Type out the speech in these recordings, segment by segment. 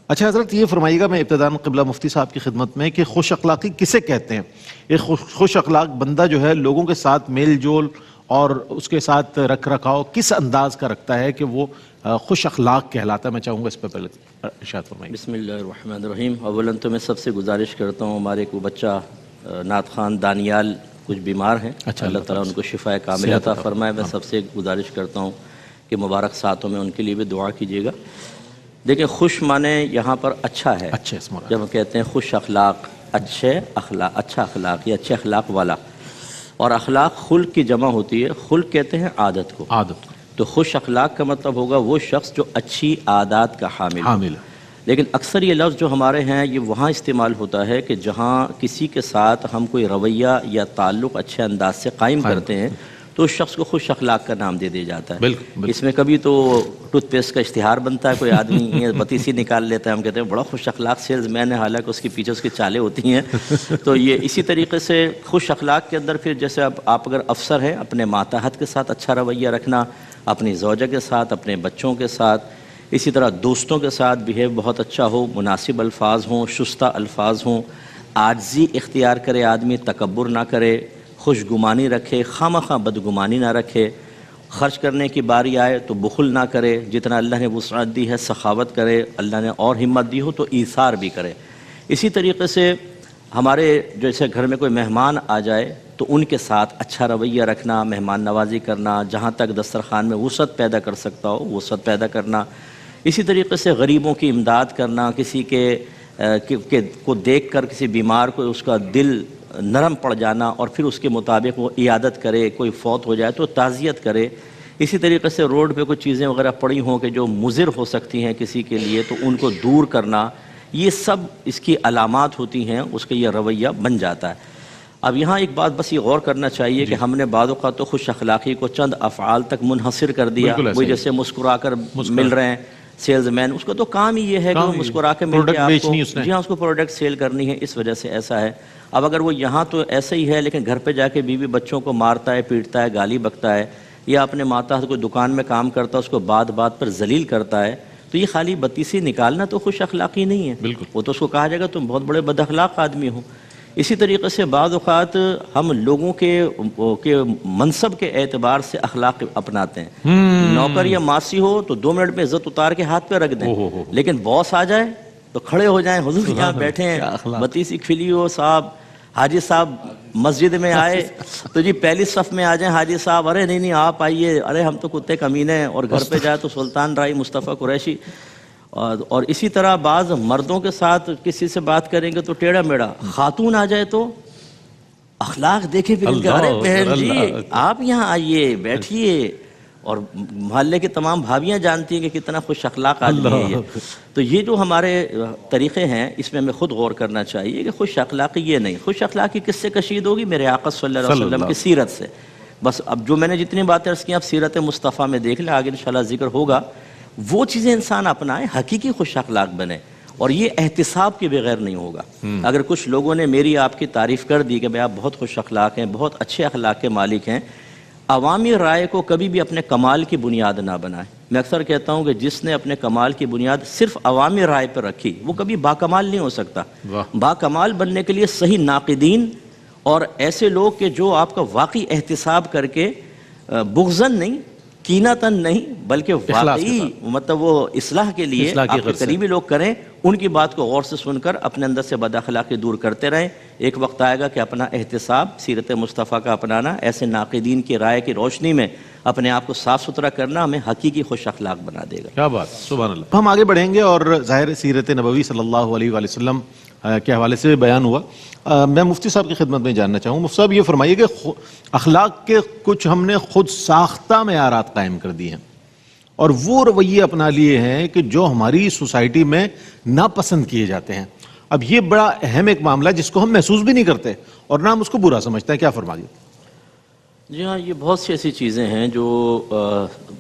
اچھا حضرت یہ فرمائیے گا، میں ابتداً قبلہ مفتی صاحب کی خدمت میں، کہ خوش اخلاقی کسے کہتے ہیں؟ ایک خوش اخلاق بندہ جو ہے لوگوں کے ساتھ میل جول اور اس کے ساتھ رکھ رکھاؤ کس انداز کا رکھتا ہے کہ وہ خوش اخلاق کہلاتا ہے؟ میں چاہوں گا اس پہ پہلے ارشاد فرمائیے۔ بسم اللہ الرحمن الرحیم۔ اولاً تو میں سب سے گزارش کرتا ہوں، ہمارے کو بچہ نعت خوان دانیال کچھ بیمار ہیں، اللہ تعالیٰ ان کو شفاء کاملہ عطا فرمائے۔ میں سب سے گزارش کرتا ہوں کہ مبارک ساتھوں میں ان کے لیے بھی دعا کیجیے گا۔ دیکھیں، خوش معنی یہاں پر اچھا ہے۔ جب ہم کہتے ہیں خوش اخلاق، اچھا اخلاق یا اچھے اخلاق والا، اور اخلاق خلق کی جمع ہوتی ہے۔ خلق کہتے ہیں عادت کو، تو خوش اخلاق کا مطلب ہوگا وہ شخص جو اچھی عادات کا حامل ہے۔ لیکن اکثر یہ لفظ جو ہمارے ہیں یہ وہاں استعمال ہوتا ہے کہ جہاں کسی کے ساتھ ہم کوئی رویہ یا تعلق اچھے انداز سے قائم کرتے ہیں تو اس شخص کو خوش اخلاق کا نام دے دیا جاتا ہے۔ اس میں کبھی تو ٹوتھ پیسٹ کا اشتہار بنتا ہے، کوئی آدمی بتیسی نکال لیتا ہے، ہم کہتے ہیں بڑا خوش اخلاق سیلز مین ہے، حالانکہ اس کے پیچھے اس کی چالیں ہوتی ہیں۔ تو یہ اسی طریقے سے خوش اخلاق کے اندر پھر جیسے اب آپ اگر افسر ہیں، اپنے ماتحت کے ساتھ اچھا رویہ رکھنا، اپنی زوجہ کے ساتھ، اپنے بچوں کے ساتھ، اسی طرح دوستوں کے ساتھ بیہیو بہت اچھا ہو، مناسب الفاظ ہوں، شستہ الفاظ ہوں، عاجزی اختیار کرے آدمی، تکبر نہ کرے، خوش گمانی رکھے، خواہ بدگمانی نہ رکھے، خرچ کرنے کی باری آئے تو بخل نہ کرے، جتنا اللہ نے وسعت دی ہے سخاوت کرے، اللہ نے اور ہمت دی ہو تو ایثار بھی کرے۔ اسی طریقے سے ہمارے جیسے گھر میں کوئی مہمان آ جائے تو ان کے ساتھ اچھا رویہ رکھنا، مہمان نوازی کرنا، جہاں تک دسترخوان میں وسعت پیدا کر سکتا ہو وسعت پیدا کرنا۔ اسی طریقے سے غریبوں کی امداد کرنا، کسی کو دیکھ کر کسی بیمار کو اس کا دل نرم پڑ جانا اور پھر اس کے مطابق وہ عیادت کرے، کوئی فوت ہو جائے تو تعزیت کرے۔ اسی طریقے سے روڈ پہ کوئی چیزیں وغیرہ پڑی ہوں کہ جو مضر ہو سکتی ہیں کسی کے لیے تو ان کو دور کرنا، یہ سب اس کی علامات ہوتی ہیں، اس کا یہ رویہ بن جاتا ہے۔ اب یہاں ایک بات بس یہ غور کرنا چاہیے کہ ہم نے بعض اوقات تو خوش اخلاقی کو چند افعال تک منحصر کر دیا، وہ جیسے مسکرا کر مل رہے ہیں سیلز مین، اس کا تو کام ہی یہ ہے کہ وہ مسکرا کے مل کے آپ کو، جی ہاں، اس کو پروڈکٹ سیل کرنی ہے، اس وجہ سے ایسا ہے۔ اب اگر وہ یہاں تو ایسا ہی ہے لیکن گھر پہ جا کے بیوی بچوں کو مارتا ہے، پیٹتا ہے، گالی بکتا ہے، یا اپنے ماتحت کوئی دکان میں کام کرتا ہے اس کو بات بات پر ذلیل کرتا ہے، تو یہ خالی بتیسی نکالنا تو خوش اخلاقی نہیں ہے، وہ تو اس کو کہا جائے گا تم بہت بڑے بد اخلاق آدمی ہو۔ اسی طریقے سے بعض اوقات ہم لوگوں کے منصب کے اعتبار سے اخلاق اپناتے ہیں۔ نوکر یا ماسی ہو تو 2 منٹ میں عزت اتار کے ہاتھ پہ رکھ دیں، لیکن باس آ جائے تو کھڑے ہو جائیں، حضور یہاں بیٹھے ہیں، بتیسی کھلی ہو، صاحب حاجی صاحب مسجد میں آئے تو جی پہلی صف میں آ جائیں، حاجی صاحب ارے نہیں آپ آئیے، ارے ہم تو کتے کمینے ہیں، اور گھر پہ جائے تو سلطان رائی مصطفیٰ قریشی۔ اور اسی طرح بعض مردوں کے ساتھ کسی سے بات کریں گے تو ٹیڑھا میڑھا، خاتون آ جائے تو اخلاق دیکھیں پھر، ارے بہن جی آپ یہاں آئیے بیٹھیے، اور محلے کی تمام بھابیاں جانتی ہیں کہ کتنا خوش اخلاق آدمی ہے یہ۔ تو یہ جو ہمارے طریقے ہیں اس میں ہمیں خود غور کرنا چاہیے کہ خوش اخلاقی یہ نہیں، خوش اخلاقی کس سے کشید ہوگی؟ میرے آقا صلی اللہ علیہ وسلم کی سیرت سے۔ بس اب جو میں نے جتنی باتیں عرض کی آپ سیرت مصطفیٰ میں دیکھ لیں، آگے انشاءاللہ ذکر ہوگا، وہ چیزیں انسان اپنائے، حقیقی خوش اخلاق بنے، اور یہ احتساب کے بغیر نہیں ہوگا۔ اگر کچھ لوگوں نے میری آپ کی تعریف کر دی کہ بھئی آپ بہت خوش اخلاق ہیں، بہت اچھے اخلاق کے مالک ہیں، عوامی رائے کو کبھی بھی اپنے کمال کی بنیاد نہ بنائیں۔ میں اکثر کہتا ہوں کہ جس نے اپنے کمال کی بنیاد صرف عوامی رائے پر رکھی وہ کبھی باکمال نہیں ہو سکتا۔ باکمال بننے کے لیے صحیح ناقدین اور ایسے لوگ کہ جو آپ کا واقعی احتساب کر کے بغضاً نہیں، کیناتاً نہیں، بلکہ واقعی مطلب وہ اصلاح کے لیے آپ کے قریبی لوگ کریں، ان کی بات کو غور سے سن کر اپنے اندر سے بد اخلاقی دور کرتے رہیں۔ ایک وقت آئے گا کہ اپنا احتساب سیرت مصطفیٰ کا اپنانا، ایسے ناقدین کی رائے کی روشنی میں اپنے آپ کو صاف ستھرا کرنا ہمیں حقیقی خوش اخلاق بنا دے گا۔ کیا بات، سبحان اللہ۔ ہم آگے بڑھیں گے اور ظاہر سیرت نبوی صلی اللہ علیہ وآلہ وسلم کے حوالے سے بیان ہوا۔ میں مفتی صاحب کی خدمت میں جاننا چاہوں، مفتی صاحب یہ فرمائیے کہ اخلاق کے کچھ ہم نے خود ساختہ معیارات قائم کر دی ہیں اور وہ رویے اپنا لیے ہیں کہ جو ہماری سوسائٹی میں ناپسند کیے جاتے ہیں۔ اب یہ بڑا اہم ایک معاملہ جس کو ہم محسوس بھی نہیں کرتے اور نہ ہم اس کو برا سمجھتے ہیں، کیا فرمائیے؟ جی ہاں، یہ بہت سی ایسی چیزیں ہیں جو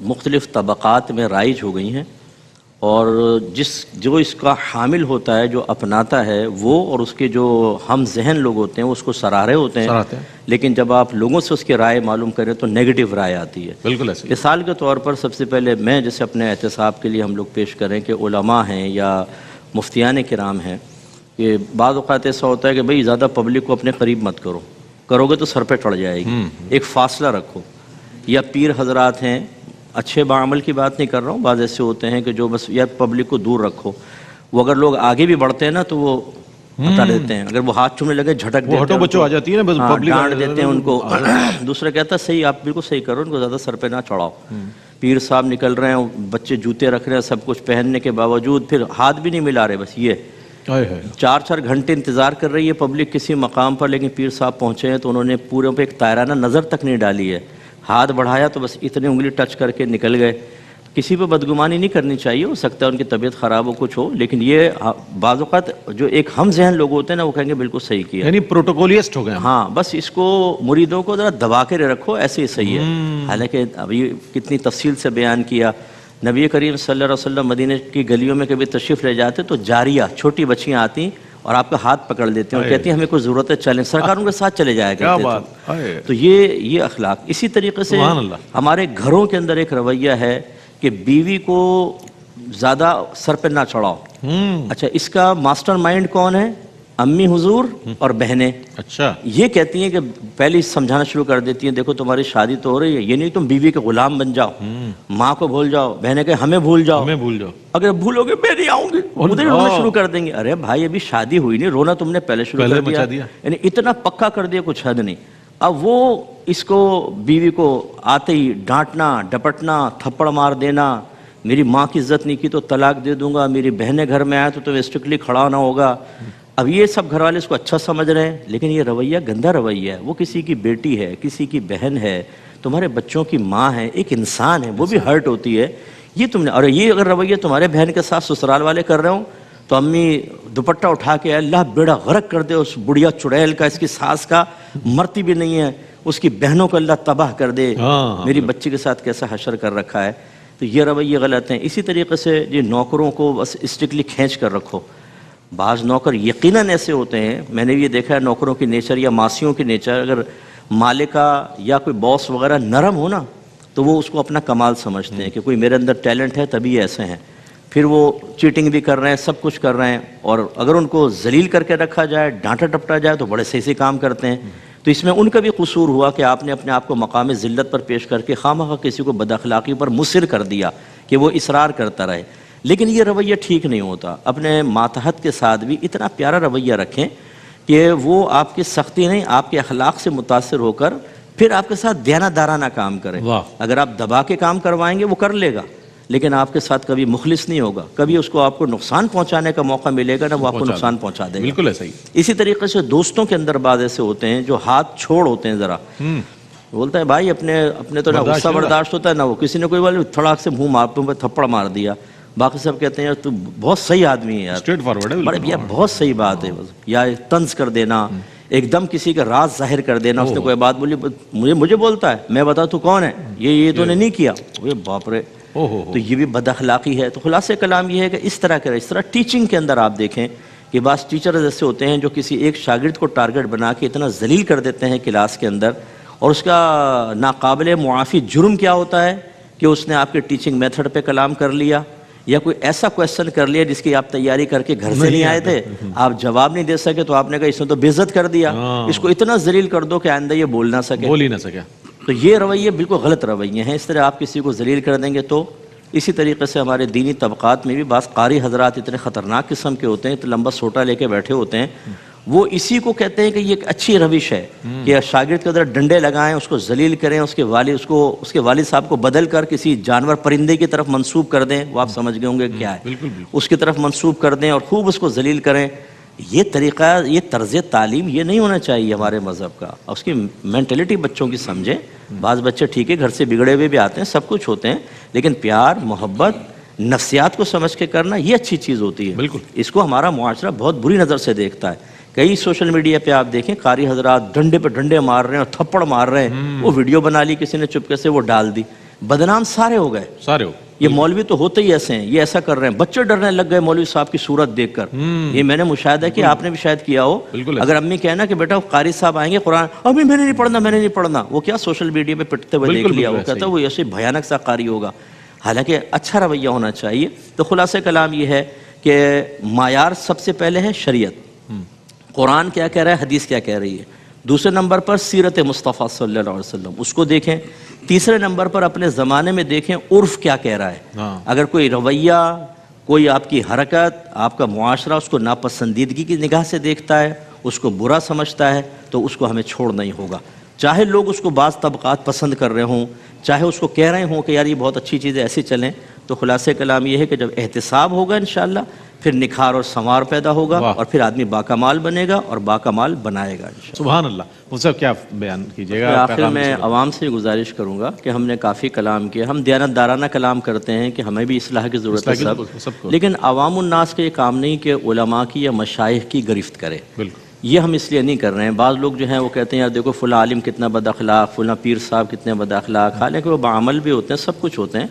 مختلف طبقات میں رائج ہو گئی ہیں، اور جو اس کا حامل ہوتا ہے، جو اپناتا ہے، وہ اور اس کے جو ہم ذہن لوگ ہوتے ہیں وہ اس کو سراہ رہے ہوتے ہیں، لیکن جب آپ لوگوں سے اس کی رائے معلوم کریں تو نیگیٹو رائے آتی ہے۔ بالکل ایسے مثال کے طور پر سب سے پہلے میں جیسے اپنے احتساب کے لیے ہم لوگ پیش کریں کہ علماء ہیں یا مفتیان کرام ہیں کہ بعض اوقات ایسا ہوتا ہے کہ بھئی زیادہ پبلک کو اپنے قریب مت کرو گے تو سر پہ چڑھ جائے گی، ایک فاصلہ رکھو. یا پیر حضرات ہیں، اچھے بعمل کی بات نہیں کر رہا ہوں، بعض ایسے ہوتے ہیں کہ جو بس یا پبلک کو دور رکھو. وہ اگر لوگ آگے بھی بڑھتے ہیں نا تو وہ بتا دیتے ہیں، اگر وہ ہاتھ چومنے لگے جھٹک دیتے ہیں، ہٹو بچوں آ جاتی ہے نا بس پبلک ڈانٹ دیتے ہیں ان کو. دوسرا کہتا ہے صحیح، آپ بالکل صحیح کرو، ان کو زیادہ سر پہ نہ چڑھاؤ. پیر صاحب نکل رہے ہیں، بچے جوتے رکھ رہے ہیں، سب کچھ پہننے کے باوجود پھر ہاتھ بھی نہیں ملا رہے. بس یہ 4 گھنٹے انتظار کر رہی ہے پبلک کسی مقام پر، لیکن پیر صاحب پہنچے ہیں تو انہوں نے پورے پہ ایک تائرانہ نظر تک نہیں ڈالی ہے، ہاتھ بڑھایا تو بس اتنی انگلی ٹچ کر کے نکل گئے. کسی پہ بدگمانی نہیں کرنی چاہیے، ہو سکتا ہے ان کی طبیعت خراب ہو، کچھ ہو، لیکن یہ بعض اوقات جو ایک ہم ذہن لوگ ہوتے ہیں نا وہ کہیں گے بالکل صحیح کیا، یعنی پروٹوکولیسٹ ہو گئے. ہاں بس اس کو مریدوں کو ذرا دبا کے رکھو، ایسے ہی صحیح ہے. حالانکہ ابھی کتنی تفصیل سے بیان کیا. نبی کریم صلی اللہ علیہ وسلم مدینہ کی گلیوں میں کبھی تشریف لے جاتے تو جاریہ چھوٹی بچیاں آتی اور آپ کا ہاتھ پکڑ لیتے ہیں اور کہتی ہیں ہمیں کوئی ضرورت ہے چلیں، سرکار ان کے ساتھ چلے جایا کرتے تھے. تو یہ اخلاق. اسی طریقے سے ہمارے گھروں کے اندر ایک رویہ ہے کہ بیوی کو زیادہ سر پہ نہ چڑھاؤ. اچھا، اس کا ماسٹر مائنڈ کون ہے؟ امی حضور اور بہنیں. اچھا، یہ کہتی ہیں کہ پہلے سمجھانا شروع کر دیتی ہیں، دیکھو تمہاری شادی تو ہو رہی ہے، یہ نہیں تم بیوی کے غلام بن جاؤ، ماں کو بھول جاؤ. بہنیں کہ ہمیں بھول جاؤ، اگر بھولو گے میں نہیں آؤں گی، ادھر رونا شروع کر دیں گے. ارے بھائی ابھی شادی ہوئی نہیں، رونا تم نے پہلے شروع کر دیا، یعنی اتنا پکا کر دیا کچھ حد نہیں. اب وہ اس کو بیوی کو آتے ہی ڈانٹنا، ڈپٹنا، تھپڑ مار دینا، میری ماں کی عزت نہیں کی تو طلاق دے دوں گا، میری بہنیں گھر میں آئے تو تمہیں اسٹرکٹلی کھڑا ہونا ہوگا. اب یہ سب گھر والے اس کو اچھا سمجھ رہے ہیں، لیکن یہ رویہ گندا رویہ ہے. وہ کسی کی بیٹی ہے، کسی کی بہن ہے، تمہارے بچوں کی ماں ہے، ایک انسان ہے، وہ بھی ہرٹ ہوتی ہے. یہ تم نے، اور یہ اگر رویہ تمہارے بہن کے ساتھ سسرال والے کر رہے ہوں تو امی دوپٹہ اٹھا کے اللہ بیڑا غرق کر دے اس بڑھیا چڑیل کا، اس کی ساس کا، مرتی بھی نہیں ہے، اس کی بہنوں کو اللہ تباہ کر دے، میری بچی کے ساتھ کیسا حشر کر رکھا ہے. تو یہ رویے غلط ہیں. اسی طریقے سے یہ نوکروں کو بس اسٹرکٹلی کھینچ کر رکھو. بعض نوکر یقیناً ایسے ہوتے ہیں، میں نے یہ دیکھا ہے نوکروں کی نیچر یا ماسیوں کی نیچر، اگر مالکہ یا کوئی باس وغیرہ نرم ہو نا تو وہ اس کو اپنا کمال سمجھتے ہیں کہ کوئی میرے اندر ٹیلنٹ ہے تبھی ایسے ہیں. پھر وہ چیٹنگ بھی کر رہے ہیں، سب کچھ کر رہے ہیں، اور اگر ان کو ذلیل کر کے رکھا جائے، ڈانٹا ٹپٹا جائے تو بڑے صحیح سے کام کرتے ہیں. تو اس میں ان کا بھی قصور ہوا کہ آپ نے اپنے آپ کو مقام ذلت پر پیش کر کے خواہ کسی کو بد اخلاقی پر مصر کر دیا کہ وہ اصرار کرتا رہے. لیکن یہ رویہ ٹھیک نہیں ہوتا. اپنے ماتحت کے ساتھ بھی اتنا پیارا رویہ رکھیں کہ وہ آپ کی سختی نہیں، آپ کے اخلاق سے متاثر ہو کر پھر آپ کے ساتھ دیانتدارانہ کام کریں. اگر آپ دبا کے کام کروائیں گے وہ کر لے گا، لیکن آپ کے ساتھ کبھی مخلص نہیں ہوگا، کبھی اس کو آپ کو نقصان پہنچانے کا موقع ملے گا نا وہ آپ کو نقصان پہنچا دے گا. بالکل ایسا ہی. اسی طریقے سے دوستوں کے اندر بعض ایسے ہوتے ہیں جو ہاتھ چھوڑ ہوتے ہیں. ذرا بولتا ہے بھائی اپنے تو نہ غصہ برداشت ہوتا ہے نہ وہ، کسی نے کوئی والے تھڑاک سے منہ تھپڑ مار دیا، باقی سب کہتے ہیں یار تو بہت صحیح آدمی ہے یار، اسٹریٹ فارورڈ ہے، بڑے یار بہت صحیح بات ہے. یا طنز کر دینا، ایک دم کسی کا راز ظاہر کر دینا. اس نے کوئی بات بولی مجھے بولتا ہے، میں بتا تو کون ہے، یہ تو نے نہیں کیا، باپ رے. تو یہ بھی بد اخلاقی ہے. تو خلاصہ کلام یہ ہے کہ اس طرح کرے. اس طرح ٹیچنگ کے اندر آپ دیکھیں کہ بعض ٹیچرز ایسے ہوتے ہیں جو کسی ایک شاگرد کو ٹارگٹ بنا کے اتنا ذلیل کر دیتے ہیں کلاس کے اندر، اور اس کا ناقابل معافی جرم کیا ہوتا ہے کہ اس نے آپ کے ٹیچنگ میتھڈ پہ کلام کر لیا، یا کوئی ایسا کویسچن کر لیا جس کی آپ تیاری کر کے گھر سے نہیں آئے تھے، آپ جواب نہیں دے سکے تو آپ نے کہا اس نے تو بے عزت کر دیا، اس کو اتنا ذلیل کر دو کہ آئندہ یہ بول نہ سکے. تو یہ رویے بالکل غلط رویے ہیں. اس طرح آپ کسی کو ذلیل کر دیں گے تو. اسی طریقے سے ہمارے دینی طبقات میں بھی بعض قاری حضرات اتنے خطرناک قسم کے ہوتے ہیں، اتنا لمبا سوٹا لے کے بیٹھے ہوتے ہیں. وہ اسی کو کہتے ہیں کہ یہ ایک اچھی روش ہے کہ شاگرد کے اندر ڈنڈے لگائیں، اس کو ذلیل کریں، اس کے والد صاحب کو بدل کر کسی جانور پرندے کی طرف منسوب کر دیں. وہ آپ سمجھ گئے ہوں گے کیا ہے، اس کی طرف منسوب کر دیں اور خوب اس کو ذلیل کریں. یہ طریقہ، یہ طرز تعلیم یہ نہیں ہونا چاہیے ہمارے مذہب کا. اس کی مینٹلٹی بچوں کی سمجھیں. بعض بچے ٹھیک ہے گھر سے بگڑے ہوئے بھی آتے ہیں، سب کچھ ہوتے ہیں، لیکن پیار، محبت، نفسیات کو سمجھ کے کرنا یہ اچھی چیز ہوتی ہے. بالکل. اس کو ہمارا معاشرہ بہت بری نظر سے دیکھتا ہے. کئی سوشل میڈیا پہ آپ دیکھیں قاری حضرات ڈنڈے پہ ڈنڈے مار رہے ہیں اور تھپڑ مار رہے ہیں. وہ ویڈیو بنا لی کسی نے چپکے سے، وہ ڈال دی، بدنام سارے ہو گئے. یہ مولوی تو ہوتے ہی ایسے ہیں، یہ ایسا کر رہے ہیں. بچے ڈرنے لگ گئے مولوی صاحب کی صورت دیکھ کر. یہ میں نے مشاہدہ کیا، آپ نے بھی شاید کیا ہو. اگر امی کہنا کہ بیٹا قاری صاحب آئیں گے قرآن، ابھی میں نے نہیں پڑھنا، میں نے نہیں پڑھنا، وہ کیا سوشل میڈیا پہ پٹتے ہوئے دیکھ لیا، وہ کہتا وہ ایسے بھیانک سا قاری ہوگا. حالانکہ اچھا رویہ ہونا چاہیے. تو خلاصہ کلام یہ ہے کہ معیار سب سے پہلے ہے شریعت، قرآن کیا کہہ رہا ہے، حدیث کیا کہہ رہی ہے۔ دوسرے نمبر پر سیرت مصطفیٰ صلی اللہ علیہ وسلم، اس کو دیکھیں۔ تیسرے نمبر پر اپنے زمانے میں دیکھیں عرف کیا کہہ رہا ہے۔ اگر کوئی رویہ، کوئی آپ کی حرکت، آپ کا معاشرہ اس کو ناپسندیدگی کی نگاہ سے دیکھتا ہے، اس کو برا سمجھتا ہے، تو اس کو ہمیں چھوڑنا ہی ہوگا، چاہے لوگ اس کو بعض طبقات پسند کر رہے ہوں، چاہے اس کو کہہ رہے ہوں کہ یار یہ بہت اچھی چیز ہے، ایسے چلیں۔ تو خلاصہ کلام یہ ہے کہ جب احتساب ہوگا انشاءاللہ، پھر نکھار اور سنوار پیدا ہوگا، اور پھر آدمی باکمال بنے گا اور باکمال بنائے گا انشاءاللہ۔ سبحان اللہ۔ مفتی صاحب کیا بیان کیجیے گا؟ آخر میں عوام سے گزارش کروں گا کہ ہم نے کافی کلام کیا، ہم دیانتدارانہ کلام کرتے ہیں کہ ہمیں بھی اصلاح کی ضرورت ہے سب، لیکن عوام الناس کا یہ کام نہیں کہ علماء کی یا مشائخ کی گرفت کرے، یہ ہم اس لیے نہیں کر رہے ہیں۔ بعض لوگ جو ہیں وہ کہتے ہیں یار دیکھو فلاں عالم کتنا بد اخلاق، فلاں پیر صاحب کتنے بد اخلاق، حالانکہ وہ بعمل بھی ہوتے ہیں، سب کچھ ہوتے ہیں۔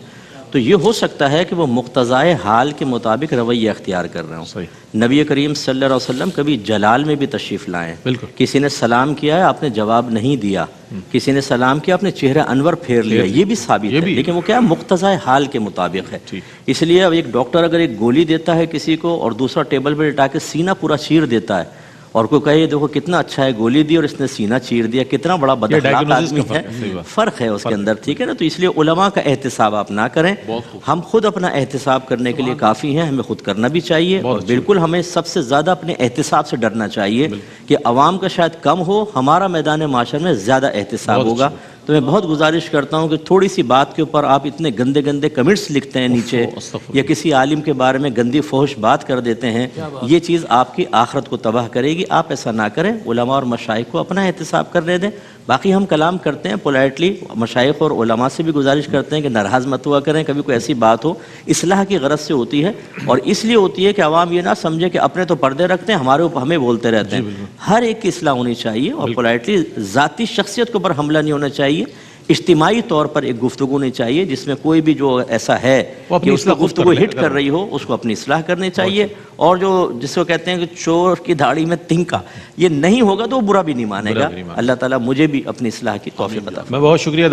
تو یہ ہو سکتا ہے کہ وہ مقتضائے حال کے مطابق رویہ اختیار کر رہے ہوں۔ نبی کریم صلی اللہ علیہ وسلم کبھی جلال میں بھی تشریف لائے، کسی نے سلام کیا ہے آپ نے جواب نہیں دیا، کسی نے سلام کیا آپ نے چہرہ انور پھیر لیا، یہ بھی ثابت ہے، لیکن وہ کیا مقتضائے حال کے مطابق ہے۔ اس لیے اب ایک ڈاکٹر اگر ایک گولی دیتا ہے کسی کو اور دوسرا ٹیبل پہ لٹا کے سینہ پورا چیر دیتا ہے، اور کوئی کہے دیکھو کتنا اچھا ہے، گولی دی اور اس نے سینہ چیر دیا، کتنا بڑا بد اخلاق آدمی ہے، فرق ہے اس کے اندر، ٹھیک ہے نا۔ تو اس لیے علماء کا احتساب آپ نہ کریں، ہم خود اپنا احتساب کرنے کے لیے کافی ہیں، ہمیں خود کرنا بھی چاہیے، اور بالکل ہمیں سب سے زیادہ اپنے احتساب سے ڈرنا چاہیے کہ عوام کا شاید کم ہو، ہمارا میدان معاشر میں زیادہ احتساب ہوگا۔ تو میں بہت گزارش کرتا ہوں کہ تھوڑی سی بات کے اوپر آپ اتنے گندے گندے کمنٹس لکھتے ہیں نیچے، یا کسی عالم کے بارے میں گندی فحش بات کر دیتے ہیں، یہ چیز آپ کی آخرت کو تباہ کرے گی۔ آپ ایسا نہ کریں، علماء اور مشائخ کو اپنا احتساب کرنے دیں۔ باقی ہم کلام کرتے ہیں پولائٹلی، مشائخ اور علماء سے بھی گزارش کرتے ہیں کہ ناراض مت ہوا کریں، کبھی کوئی ایسی بات ہو اصلاح کی غرض سے ہوتی ہے، اور اس لیے ہوتی ہے کہ عوام یہ نہ سمجھے کہ اپنے تو پردے رکھتے ہیں، ہمارے اوپر ہمیں بولتے رہتے ہیں۔ ہر ایک کی اصلاح ہونی چاہیے، اور پولائٹلی ذاتی شخصیت کے اوپر حملہ نہیں ہونا چاہیے، اجتماعی طور پر ایک گفتگو ہونی چاہیے جس میں کوئی بھی جو ایسا ہے کہ اس کو گفتگو ہٹ کر رہی ہو اس کو اپنی اصلاح کرنی چاہیے، اور جو جس کو کہتے ہیں کہ چور کی داڑھی میں تنکا، یہ نہیں ہوگا تو وہ برا بھی نہیں مانے گا۔ اللہ تعالیٰ مجھے بھی اپنی اصلاح کی توفیق عطا فرمائے۔ میں بہت شکریہ